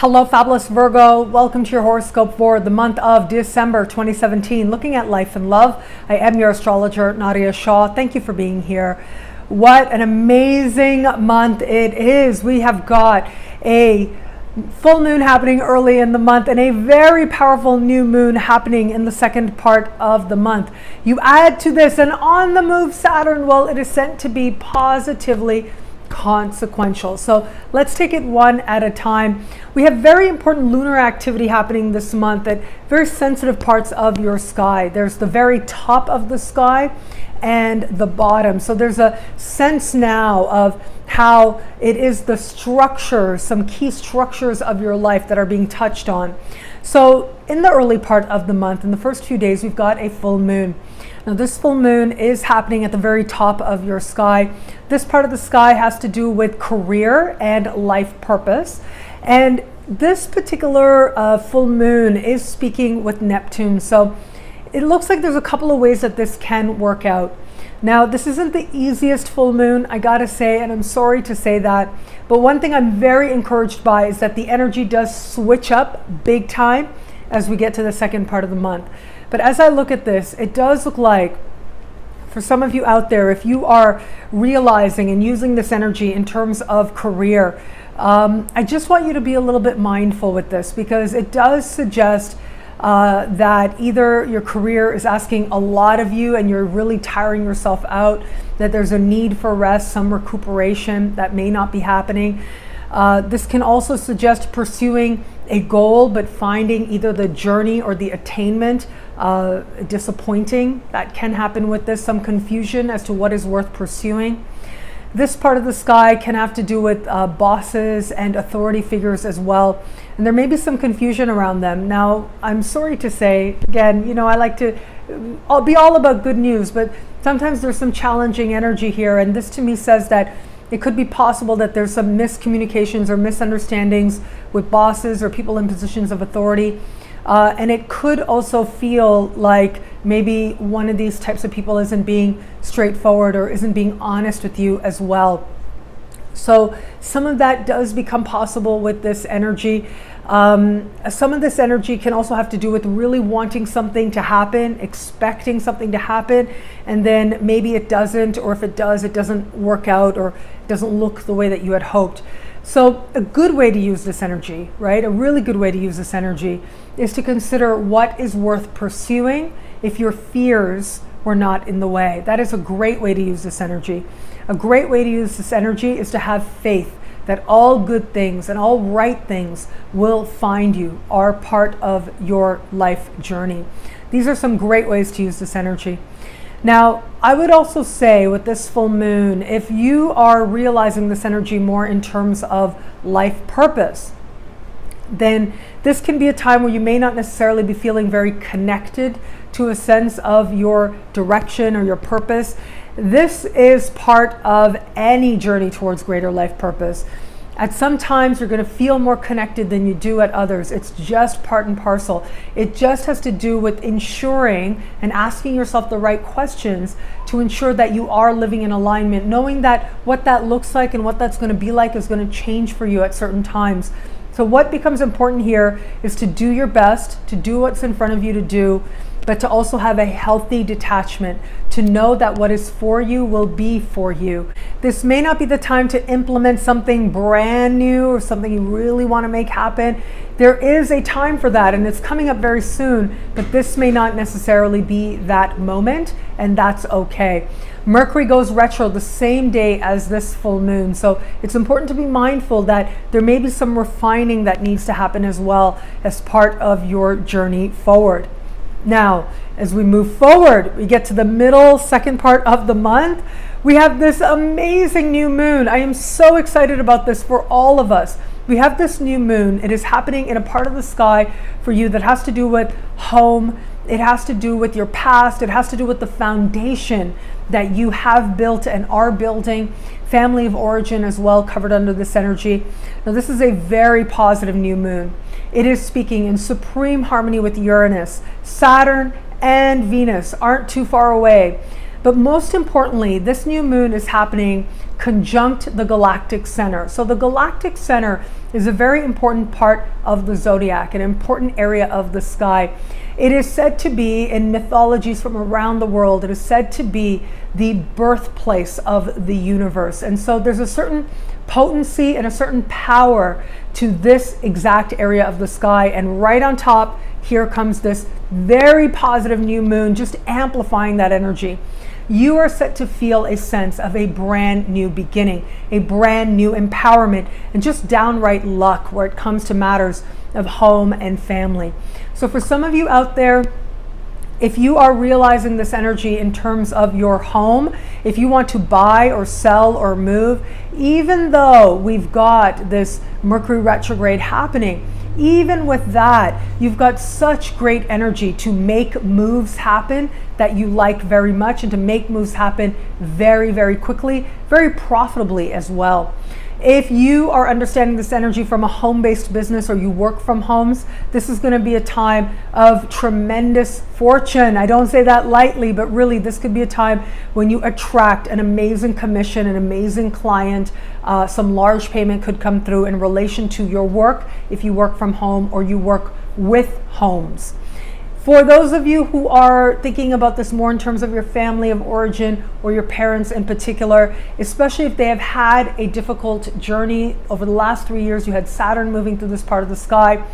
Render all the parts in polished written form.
Hello, fabulous Virgo. Welcome to your horoscope for the month of December 2017. Looking at life and love. I am your astrologer, Nadiya Shah. Thank you for being here. What an amazing month it is. We have got a full moon happening early in the month and a very powerful new moon happening in the second part of the month. You add to this an on the move Saturn. Well, it is sent to be positively consequential. So let's take it one at a time. We have very important lunar activity happening this month at very sensitive parts of your sky. There's the very top of the sky and the bottom. So there's a sense now of how it is the structures, some key structures of your life that are being touched on. So in the early part of the month, in the first few days, we've got a full moon. Now this full moon is happening at the very top of your sky. This part of the sky has to do with career and life purpose. And this particular full moon is speaking with Neptune. So it looks like there's a couple of ways that this can work out. Now, this isn't the easiest full moon, I gotta say, and I'm sorry to say that. But one thing I'm very encouraged by is that the energy does switch up big time as we get to the second part of the month. But as I look at this, it does look like, for some of you out there, if you are realizing and using this energy in terms of career, I just want you to be a little bit mindful with this, because it does suggest that either your career is asking a lot of you and you're really tiring yourself out, that there's a need for rest, some recuperation that may not be happening. This can also suggest pursuing a goal, but finding either the journey or the attainment disappointing. That can happen with this, some confusion as to what is worth pursuing. This part of the sky can have to do with bosses and authority figures as well. And there may be some confusion around them. Now, I'm sorry to say, again, you know, I like to be all about good news, but sometimes there's some challenging energy here. And this to me says that it could be possible that there's some miscommunications or misunderstandings with bosses or people in positions of authority. And it could also feel like maybe one of these types of people isn't being straightforward or isn't being honest with you as well. So some of that does become possible with this energy. Some of this energy can also have to do with really wanting something to happen, expecting something to happen, and then maybe it doesn't, or if it does, it doesn't work out or doesn't look the way that you had hoped. So a good way to use this energy, right? A really good way to use this energy is to consider what is worth pursuing if your fears were not in the way. That is a great way to use this energy. A great way to use this energy is to have faith that all good things and all right things will find you, are part of your life journey. These are some great ways to use this energy. Now, I would also say with this full moon, if you are realizing this energy more in terms of life purpose, then this can be a time where you may not necessarily be feeling very connected to a sense of your direction or your purpose. This is part of any journey towards greater life purpose. At some times you're going to feel more connected than you do at others. It's just part and parcel. It just has to do with ensuring and asking yourself the right questions to ensure that you are living in alignment, knowing that what that looks like and what that's going to be like is going to change for you at certain times. So what becomes important here is to do your best, to do what's in front of you to do, but to also have a healthy detachment, to know that what is for you will be for you. This may not be the time to implement something brand new or something you really want to make happen. There is a time for that, and it's coming up very soon, but this may not necessarily be that moment, and that's okay. Mercury goes retro the same day as this full moon, so it's important to be mindful that there may be some refining that needs to happen as well as part of your journey forward. Now, as we move forward, we get to the middle, second part of the month. We have this amazing new moon. I am so excited about this for all of us. We have this new moon. It is happening in a part of the sky for you that has to do with home. It has to do with your past. It has to do with the foundation that you have built and are building. Family of origin as well covered under this energy. Now, this is a very positive new moon. It is speaking in supreme harmony with Uranus. Saturn and Venus aren't too far away. But most importantly, this new moon is happening conjunct the galactic center. So the galactic center is a very important part of the zodiac, an important area of the sky. It is said to be, in mythologies from around the world, it is said to be the birthplace of the universe. And so there's a certain potency and a certain power to this exact area of the sky. And right on top, here comes this very positive new moon, just amplifying that energy. You are set to feel a sense of a brand new beginning, a brand new empowerment, and just downright luck where it comes to matters of home and family. So for some of you out there, if you are realizing this energy in terms of your home, if you want to buy or sell or move, even though we've got this Mercury retrograde happening, even with that, you've got such great energy to make moves happen that you like very much, and to make moves happen very, very quickly, very profitably as well. If you are understanding this energy from a home-based business or you work from homes, this is going to be a time of tremendous fortune. I don't say that lightly, but really this could be a time when you attract an amazing commission, an amazing client. Some large payment could come through in relation to your work if you work from home or you work with homes. For those of you who are thinking about this more in terms of your family of origin or your parents in particular, especially if they have had a difficult journey over the last 3 years, you had Saturn moving through this part of the sky,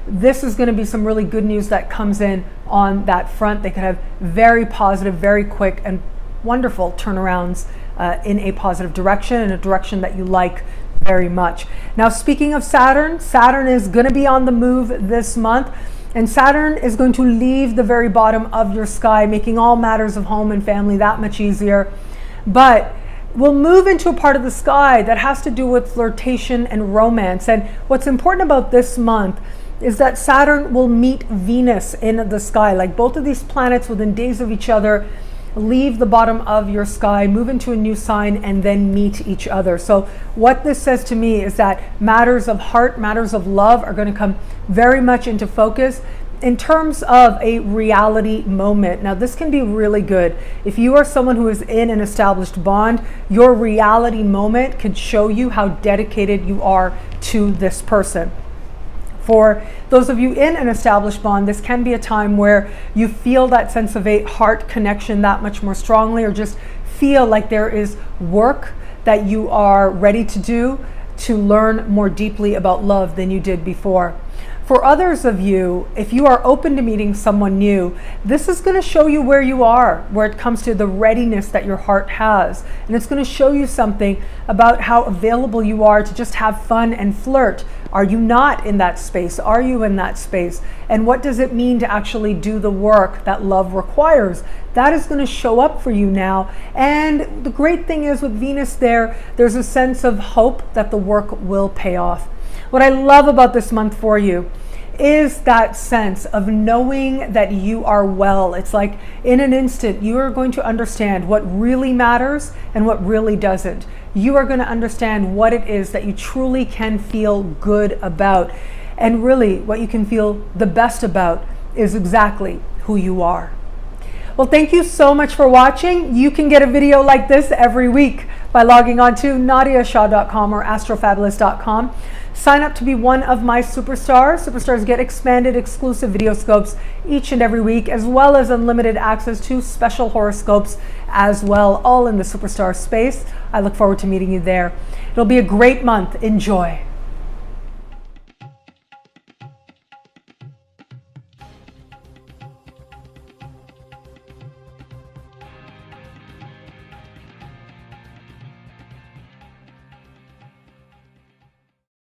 this is going to be some really good news that comes in on that front. They could have very positive, very quick and wonderful turnarounds in a positive direction, in a direction that you like very much. Now, speaking of Saturn, Saturn is going to be on the move this month. And Saturn is going to leave the very bottom of your sky, making all matters of home and family that much easier. But we'll move into a part of the sky that has to do with flirtation and romance. And what's important about this month is that Saturn will meet Venus in the sky. Like, both of these planets within days of each other leave the bottom of your sky, move into a new sign, and then meet each other. So what this says to me is that matters of heart, matters of love are going to come very much into focus in terms of a reality moment. Now, this can be really good. If you are someone who is in an established bond, your reality moment could show you how dedicated you are to this person. For those of you in an established bond, this can be a time where you feel that sense of a heart connection that much more strongly, or just feel like there is work that you are ready to do to learn more deeply about love than you did before. For others of you, if you are open to meeting someone new, this is going to show you where you are, where it comes to the readiness that your heart has. And it's going to show you something about how available you are to just have fun and flirt. Are you not in that space? Are you in that space? And what does it mean to actually do the work that love requires? That is going to show up for you now. And the great thing is, with Venus there's a sense of hope that the work will pay off. What I love about this month for you is that sense of knowing that you are well. It's like in an instant, you are going to understand what really matters and what really doesn't. You are going to understand what it is that you truly can feel good about. And really, what you can feel the best about is exactly who you are. Well, thank you so much for watching. You can get a video like this every week by logging on to nadiyashah.com or astrofabulous.com. Sign up to be one of my superstars. Superstars get expanded exclusive video scopes each and every week, as well as unlimited access to special horoscopes as well, all in the superstar space. I look forward to meeting you there. It'll be a great month. Enjoy.